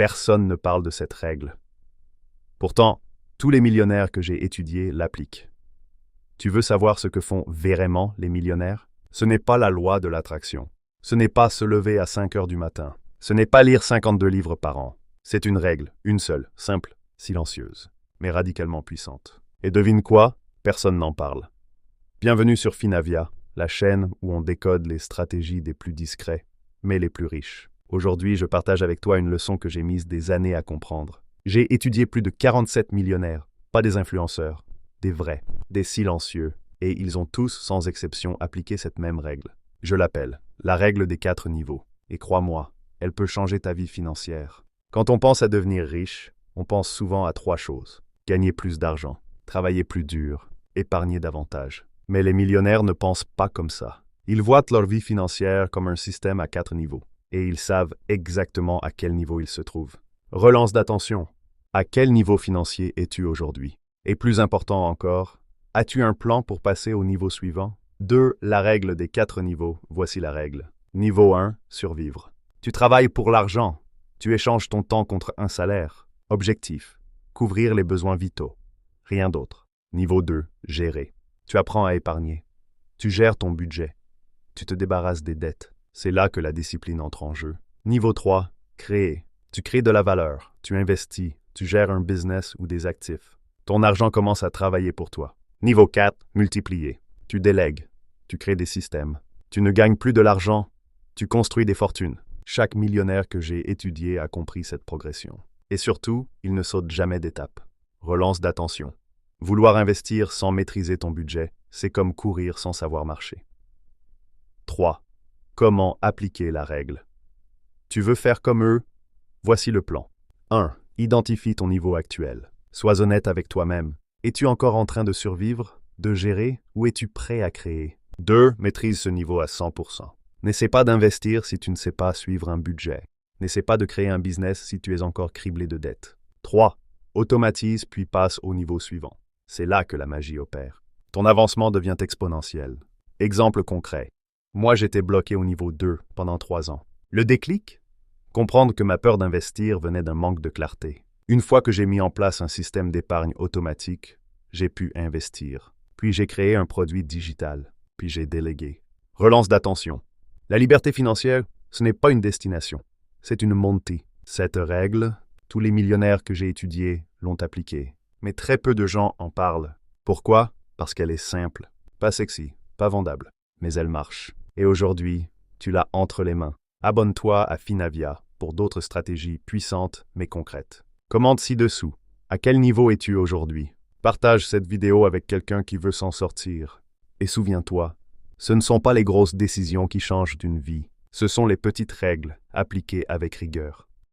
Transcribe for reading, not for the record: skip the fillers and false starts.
Personne ne parle de cette règle. Pourtant, tous les millionnaires que j'ai étudiés l'appliquent. Tu veux savoir ce que font vraiment les millionnaires? Ce n'est pas la loi de l'attraction. Ce n'est pas se lever à 5 heures du matin. Ce n'est pas lire 52 livres par an. C'est une règle, une seule, simple, silencieuse, mais radicalement puissante. Et devine quoi? Personne n'en parle. Bienvenue sur Finavia, la chaîne où on décode les stratégies des plus discrets, mais les plus riches. Aujourd'hui, je partage avec toi une leçon que j'ai mise des années à comprendre. J'ai étudié plus de 47 millionnaires, pas des influenceurs, des vrais, des silencieux, et ils ont tous, sans exception, appliqué cette même règle. Je l'appelle la règle des 4 niveaux. Et crois-moi, elle peut changer ta vie financière. Quand on pense à devenir riche, on pense souvent à 3 choses. Gagner plus d'argent, travailler plus dur, épargner davantage. Mais les millionnaires ne pensent pas comme ça. Ils voient leur vie financière comme un système à 4 niveaux. Et ils savent exactement à quel niveau ils se trouvent. Relance d'attention. À quel niveau financier es-tu aujourd'hui? Et plus important encore, as-tu un plan pour passer au niveau suivant? 2. La règle des 4 niveaux. Voici la règle. Niveau 1. Survivre. Tu travailles pour l'argent. Tu échanges ton temps contre un salaire. Objectif. Couvrir les besoins vitaux. Rien d'autre. Niveau 2. Gérer. Tu apprends à épargner. Tu gères ton budget. Tu te débarrasses des dettes. C'est là que la discipline entre en jeu. Niveau 3. Créer. Tu crées de la valeur. Tu investis. Tu gères un business ou des actifs. Ton argent commence à travailler pour toi. Niveau 4. Multiplier. Tu délègues. Tu crées des systèmes. Tu ne gagnes plus de l'argent. Tu construis des fortunes. Chaque millionnaire que j'ai étudié a compris cette progression. Et surtout, il ne saute jamais d'étape. Relance d'attention. Vouloir investir sans maîtriser ton budget, c'est comme courir sans savoir marcher. 3. Comment appliquer la règle? Tu veux faire comme eux? Voici le plan. 1. Identifie ton niveau actuel. Sois honnête avec toi-même. Es-tu encore en train de survivre, de gérer, ou es-tu prêt à créer? 2. Maîtrise ce niveau à 100%. N'essaie pas d'investir si tu ne sais pas suivre un budget. N'essaie pas de créer un business si tu es encore criblé de dettes. 3. Automatise puis passe au niveau suivant. C'est là que la magie opère. Ton avancement devient exponentiel. Exemple concret. Moi, j'étais bloqué au niveau 2 pendant 3 ans. Le déclic? Comprendre que ma peur d'investir venait d'un manque de clarté. Une fois que j'ai mis en place un système d'épargne automatique, j'ai pu investir. Puis j'ai créé un produit digital. Puis j'ai délégué. Relance d'attention. La liberté financière, ce n'est pas une destination. C'est une montée. Cette règle, tous les millionnaires que j'ai étudiés l'ont appliquée. Mais très peu de gens en parlent. Pourquoi? Parce qu'elle est simple. Pas sexy, pas vendable. Mais elle marche. Et aujourd'hui, tu l'as entre les mains. Abonne-toi à Finavia pour d'autres stratégies puissantes mais concrètes. Commente ci-dessous. À quel niveau es-tu aujourd'hui? Partage cette vidéo avec quelqu'un qui veut s'en sortir. Et souviens-toi, ce ne sont pas les grosses décisions qui changent d'une vie. Ce sont les petites règles appliquées avec rigueur.